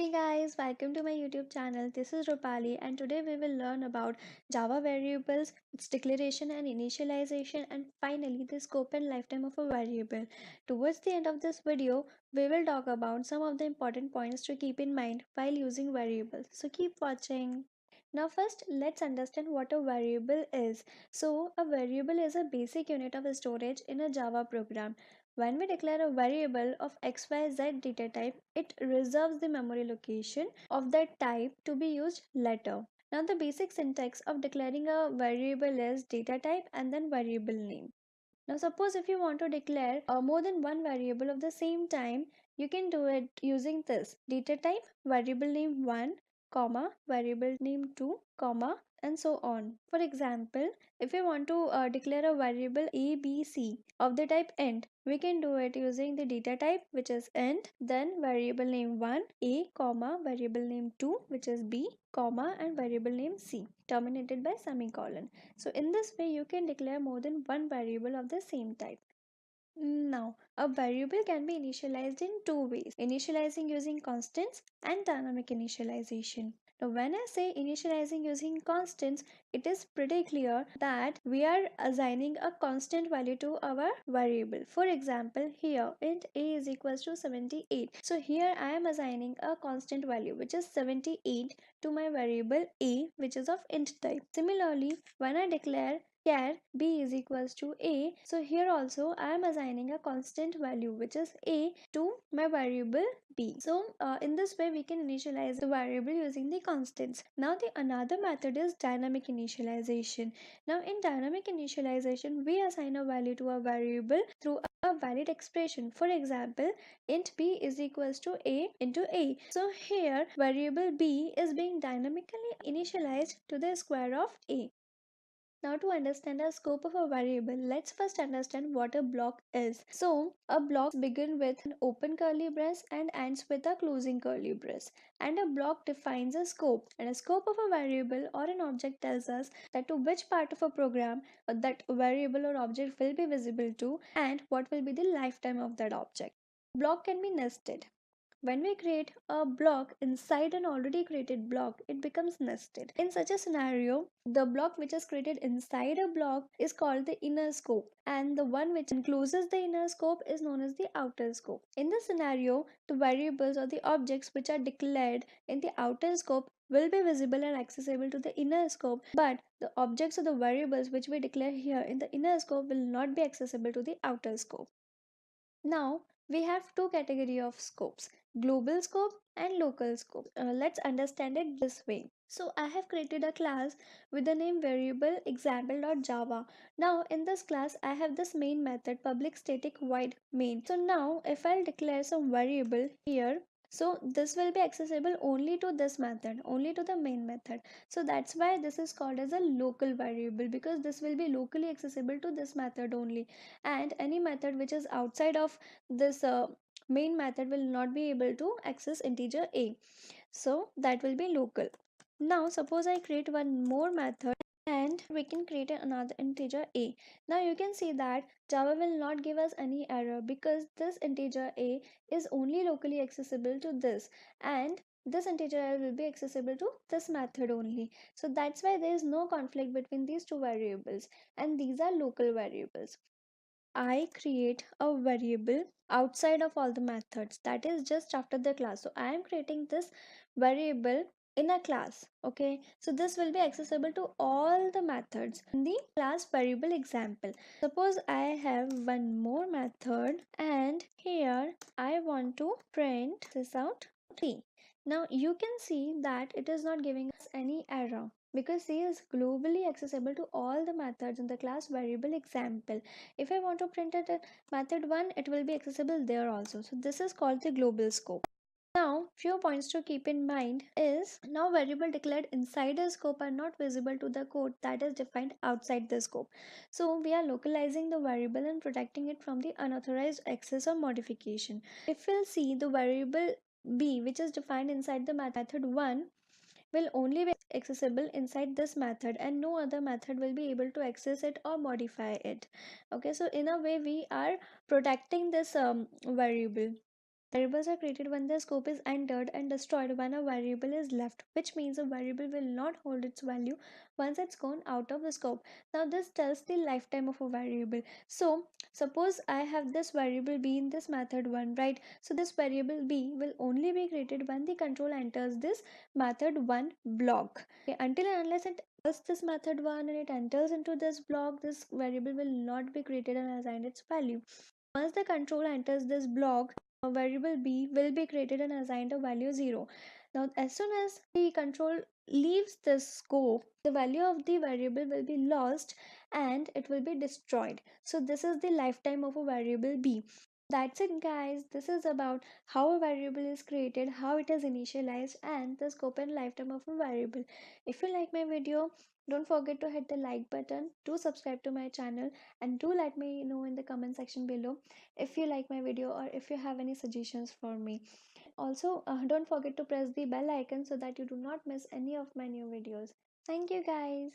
Hey guys, welcome to my YouTube channel. This is Rupali and today we will learn about Java variables, its declaration and initialization, and finally the scope and lifetime of a variable. Towards the end of this video, we will talk about some of the important points to keep in mind while using variables. So keep watching. Now first let's understand what a variable is. So a variable is a basic unit of storage in a Java program. When we declare a variable of XYZ data type, it reserves the memory location of that type to be used later. Now the basic syntax of declaring a variable is data type and then variable name. Now suppose if you want to declare more than one variable of the same time, you can do it using this data type variable name 1, comma variable name 2, comma and so on. For example, if we want to declare a variable ABC of the type int, we can do it using the data type which is int, then variable name 1 a, comma variable name 2 which is b, comma and variable name c terminated by semicolon. So in this way you can declare more than one variable of the same type. Now, a variable can be initialized in two ways, initializing using constants and dynamic initialization. Now, when I say initializing using constants, it is pretty clear that we are assigning a constant value to our variable. For example, here int a is equals to 78. So here I am assigning a constant value which is 78 to my variable a which is of int type. Similarly, when I declare char b is equals to a, so here also I am assigning a constant value which is a to my variable b. So in this way we can initialize the variable using the constants. Now the another method is dynamic initialization. Now in dynamic initialization we assign a value to a variable through a valid expression. For example, int b is equals to a into a. So here variable b is being dynamically initialized to the square of a. Now to understand the scope of a variable, let's first understand what a block is. So a block begins with an open curly brace and ends with a closing curly brace. And a block defines a scope. And a scope of a variable or an object tells us that to which part of a program that variable or object will be visible to and what will be the lifetime of that object. Block can be nested. When we create a block inside an already created block, it becomes nested. In such a scenario, the block which is created inside a block is called the inner scope, and the one which encloses the inner scope is known as the outer scope. In this scenario, the variables or the objects which are declared in the outer scope will be visible and accessible to the inner scope, but the objects or the variables which we declare here in the inner scope will not be accessible to the outer scope. Now we have two category of scopes, global scope and local scope. Let's understand it this way. So I have created a class with the name variable example.java. Now in this class I have this main method public static void main. So now if I'll declare some variable here, so this will be accessible only to this method, only to the main method. So that's why this is called as a local variable, because this will be locally accessible to this method only, and any method which is outside of this main method will not be able to access integer a. So that will be local. Now suppose I create one more method and we can create another integer a. Now you can see that Java will not give us any error because this integer a is only locally accessible to this, and this integer a will be accessible to this method only. So that's why there is no conflict between these two variables, and these are local variables. I create a variable outside of all the methods, that is just after the class. So I am creating this variable in a class. Okay, so this will be accessible to all the methods in the class variable example. Suppose I have one more method and here I want to print this out 3. Now you can see that it is not giving us any error because C is globally accessible to all the methods in the class variable example. If I want to print it at method 1, it will be accessible there also. So this is called the global scope. Now few points to keep in mind is, now variable declared inside a scope are not visible to the code that is defined outside the scope. So we are localizing the variable and protecting it from the unauthorized access or modification. If we'll see, the variable b which is defined inside the method 1 will only be accessible inside this method, and no other method will be able to access it or modify it. Okay, so in a way we are protecting this variable. Variables are created when the scope is entered and destroyed when a variable is left, which means a variable will not hold its value once it's gone out of the scope. Now, this tells the lifetime of a variable. So, suppose I have this variable b in this method 1, right? So, this variable b will only be created when the control enters this method 1 block. Okay, until and unless it calls this method 1 and it enters into this block, this variable will not be created and assigned its value. Once the control enters this block, a variable b will be created and assigned a value 0. Now, as soon as the control leaves this scope, the value of the variable will be lost and it will be destroyed. So, this is the lifetime of a variable b. That's it, guys. This is about how a variable is created, how it is initialized, and the scope and lifetime of a variable. If you like my video, don't forget to hit the like button, do subscribe to my channel, and do let me know in the comment section below if you like my video or if you have any suggestions for me. Also, don't forget to press the bell icon so that you do not miss any of my new videos. Thank you, guys.